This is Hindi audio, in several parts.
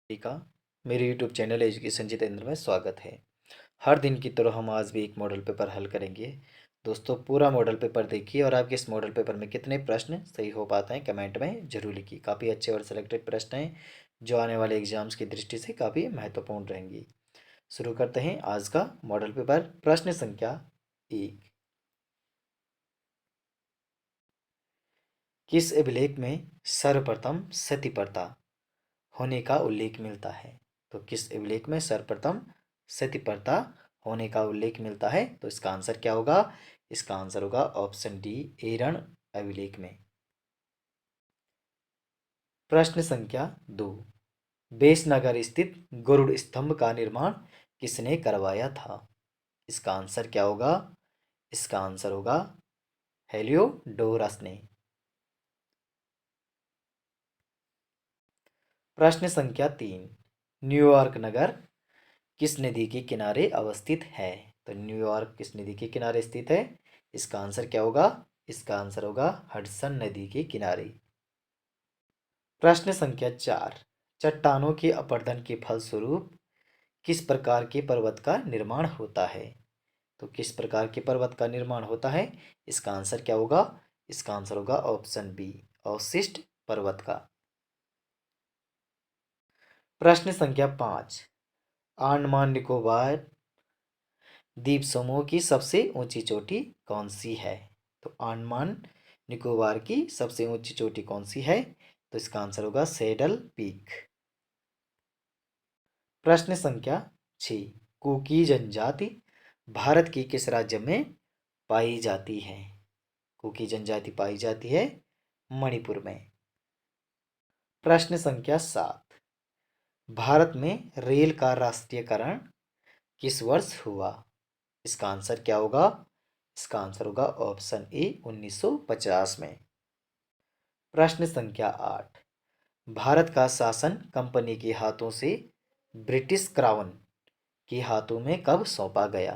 का मेरे YouTube चैनल एजुकेशन जितेंद्र में स्वागत है। हर दिन की तरह हम आज भी एक मॉडल पेपर हल करेंगे। दोस्तों, पूरा मॉडल पेपर देखिए और आपके इस मॉडल पेपर में कितने प्रश्न सही हो पाते हैं कमेंट में जरूर लिखिए। काफ़ी अच्छे और सिलेक्टेड प्रश्न हैं जो आने वाले एग्जाम्स की दृष्टि से काफ़ी महत्वपूर्ण रहेंगी। शुरू करते हैं आज का मॉडल पेपर। प्रश्न संख्या 1। किस अभिलेख में सर्वप्रथम सतीप्रथा होने का उल्लेख मिलता है? तो किस अभिलेख में सर्वप्रथम सतीप्रथा होने का उल्लेख मिलता है? तो इसका आंसर क्या होगा? इसका आंसर होगा ऑप्शन डी, एरण अभिलेख में। प्रश्न संख्या 2। बेसनगर स्थित गरुड़ स्तंभ का निर्माण किसने करवाया था? इसका आंसर क्या होगा? इसका आंसर होगा हेलियोडोरस ने। प्रश्न संख्या 3। न्यूयॉर्क नगर किस नदी के किनारे अवस्थित है? तो न्यूयॉर्क किस नदी के किनारे स्थित है? इसका आंसर क्या होगा? इसका आंसर होगा हडसन नदी के किनारे। प्रश्न संख्या 4। चट्टानों के अपरदन के फलस्वरूप किस प्रकार के पर्वत का निर्माण होता है? तो किस प्रकार के पर्वत का निर्माण होता है? इसका आंसर क्या होगा? इसका आंसर होगा ऑप्शन बी, अवशिष्ट पर्वत का। प्रश्न संख्या 5। अंडमान निकोबार द्वीप समूह की सबसे ऊंची चोटी कौन सी है? तो अंडमान निकोबार की सबसे ऊंची चोटी कौन सी है? तो इसका आंसर होगा सैडल पीक। प्रश्न संख्या 6। कुकी जनजाति भारत की किस राज्य में पाई जाती है? कुकी जनजाति पाई जाती है मणिपुर में। प्रश्न संख्या 7। भारत में रेल का राष्ट्रीयकरण किस वर्ष हुआ? इसका आंसर क्या होगा? इसका आंसर होगा ऑप्शन ए, 1950 में। प्रश्न संख्या 8। भारत का शासन कंपनी के हाथों से ब्रिटिश क्राउन के हाथों में कब सौंपा गया?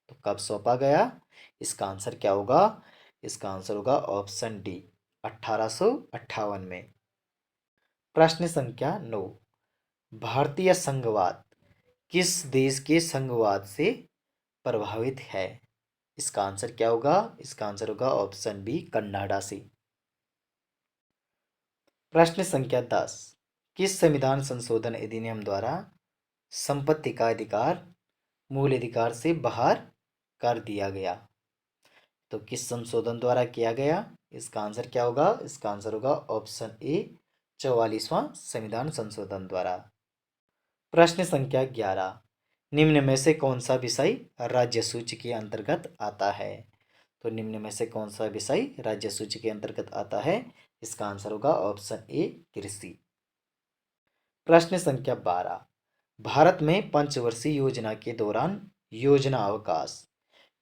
तो कब सौंपा गया? इसका आंसर क्या होगा? इसका आंसर होगा ऑप्शन डी, 1858 में। प्रश्न संख्या 9। भारतीय संघवाद किस देश के संघवाद से प्रभावित है? इसका आंसर क्या होगा? इसका आंसर होगा ऑप्शन बी, कनाडा से। प्रश्न संख्या 10। किस संविधान संशोधन अधिनियम द्वारा संपत्ति का अधिकार मूल अधिकार से बाहर कर दिया गया? तो किस संशोधन द्वारा किया गया? इसका आंसर क्या होगा? इसका आंसर होगा ऑप्शन ए, 44वां संविधान संशोधन द्वारा। प्रश्न संख्या 11। निम्न में से कौन सा विषय राज्य सूची के अंतर्गत आता है? तो निम्न में से कौन सा विषय राज्य सूची के अंतर्गत आता है? इसका आंसर होगा ऑप्शन ए, कृषि। प्रश्न संख्या 12। भारत में पंचवर्षीय योजना के दौरान योजना अवकाश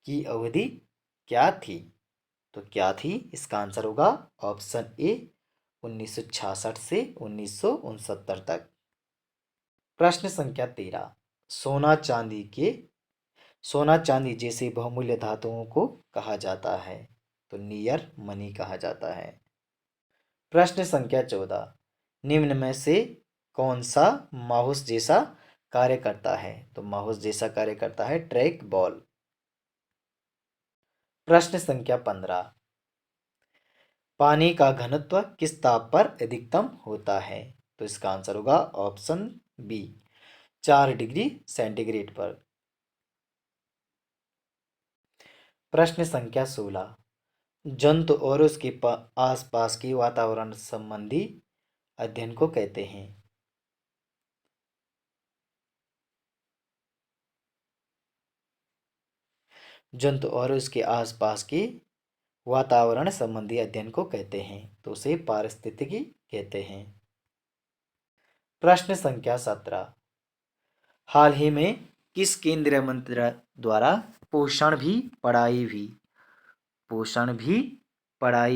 की अवधि क्या थी? तो क्या थी? इसका आंसर होगा ऑप्शन ए, 1966 से 1969 तक। प्रश्न संख्या 13। सोना चांदी जैसे बहुमूल्य धातुओं को कहा जाता है? तो नियर मनी कहा जाता है। प्रश्न संख्या 14। निम्न में से कौन सा माउस जैसा कार्य करता है? तो माउस जैसा कार्य करता है ट्रैक बॉल। प्रश्न संख्या 15। पानी का घनत्व किस ताप पर अधिकतम होता है? तो इसका आंसर होगा ऑप्शन बी, 4 डिग्री सेंटीग्रेड पर। प्रश्न संख्या 16। जंतु और उसके आसपास के वातावरण संबंधी अध्ययन को कहते हैं? जंतु और उसके आसपास के वातावरण संबंधी अध्ययन को कहते हैं? तो उसे पारिस्थितिकी कहते हैं। प्रश्न संख्या 17। हाल ही में किस केंद्रीय मंत्री द्वारा पोषण भी पढ़ाई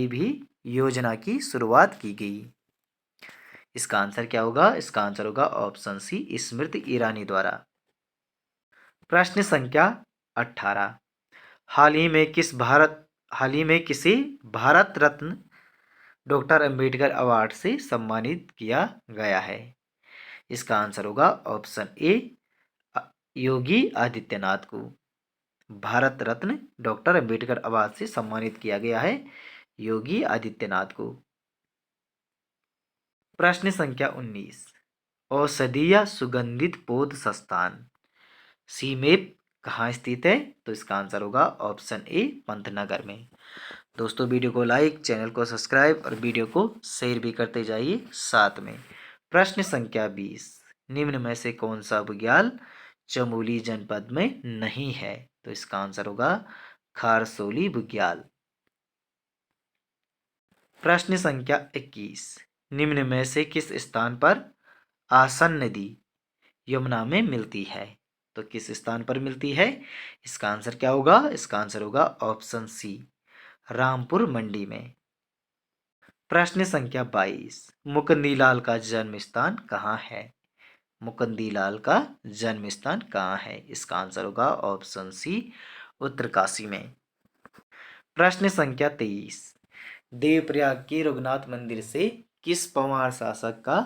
भी योजना की शुरुआत की गई? इसका आंसर क्या होगा? इसका आंसर होगा ऑप्शन सी, स्मृति ईरानी द्वारा। प्रश्न संख्या 18। हाल ही में किसे भारत रत्न डॉक्टर अंबेडकर अवार्ड से सम्मानित किया गया है? इसका आंसर होगा ऑप्शन ए योगी आदित्यनाथ को। भारत रत्न डॉक्टर अंबेडकर अवार्ड से सम्मानित किया गया है योगी आदित्यनाथ को। प्रश्न संख्या 19, औषधीय सुगंधित पौध संस्थान सीमेप कहाँ स्थित है? तो इसका आंसर होगा ऑप्शन ए पंतनगर में। दोस्तों वीडियो को लाइक, चैनल को सब्सक्राइब और वीडियो को शेयर भी करते जाइए साथ में। प्रश्न संख्या 20, निम्न में से कौन सा बुग्याल चमोली जनपद में नहीं है? तो इसका आंसर होगा खारसोली बुग्याल। प्रश्न संख्या 21, निम्न में से किस स्थान पर आसन नदी यमुना में मिलती है? तो किस स्थान पर मिलती है? इसका आंसर क्या होगा? इसका आंसर होगा ऑप्शन सी रामपुर मंडी में। प्रश्न संख्या 22, मुकुंदीलाल का जन्म स्थान कहाँ है? मुकुंदीलाल का जन्म स्थान कहाँ है? इसका आंसर होगा ऑप्शन सी उत्तरकाशी में। प्रश्न संख्या 23, देवप्रयाग के रघुनाथ मंदिर से किस पंवार शासक का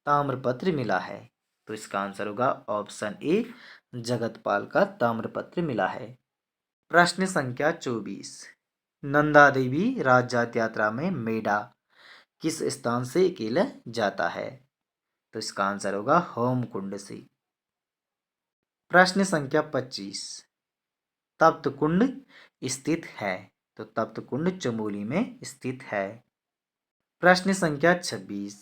ताम्रपत्र मिला है? तो इसका आंसर होगा ऑप्शन ए जगतपाल का ताम्रपत्र मिला है। प्रश्न संख्या 24, नंदा देवी राजजात यात्रा में मेढा किस स्थान से अकेले जाता है? तो इसका आंसर होगा होमकुंड से। प्रश्न संख्या 25, तप्त कुंड स्थित है? तो तप्त कुंड चमोली में स्थित है। प्रश्न संख्या 26,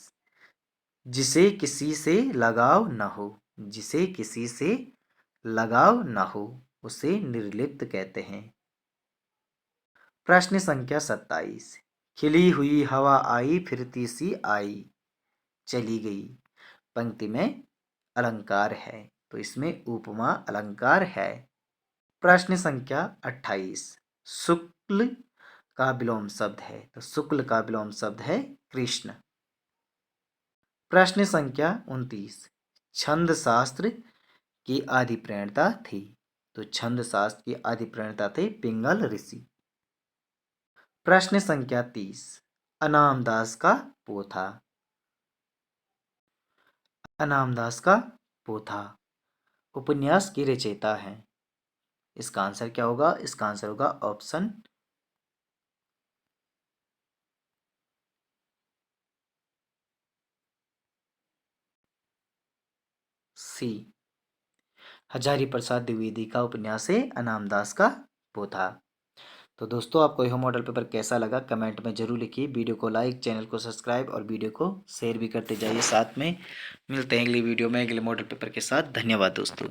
जिसे किसी से लगाव न हो, जिसे किसी से लगाव न हो उसे निर्लिप्त कहते हैं। प्रश्न संख्या 27, खिली हुई हवा आई फिरती सी आई चली गई पंक्ति में अलंकार है, तो इसमें उपमा अलंकार है। प्रश्न संख्या 28, शुक्ल का विलोम शब्द है? तो शुक्ल का विलोम शब्द है कृष्ण। प्रश्न संख्या 29, छंद शास्त्र की आदि प्रणेता थी? तो छंद शास्त्र की आदि प्रणेता थे पिंगल ऋषि। प्रश्न संख्या 30, अनामदास का पोथा, अनामदास का पोथा उपन्यास की रचयिता हैं। इसका आंसर क्या होगा? इसका आंसर होगा ऑप्शन सी हजारी प्रसाद द्विवेदी का उपन्यास है अनामदास का पोथा। तो दोस्तों आपको यह मॉडल पेपर कैसा लगा कमेंट में जरूर लिखिए। वीडियो को लाइक, चैनल को सब्सक्राइब और वीडियो को शेयर भी करते जाइए साथ में। मिलते हैं अगली वीडियो में अगले मॉडल पेपर के साथ। धन्यवाद दोस्तों।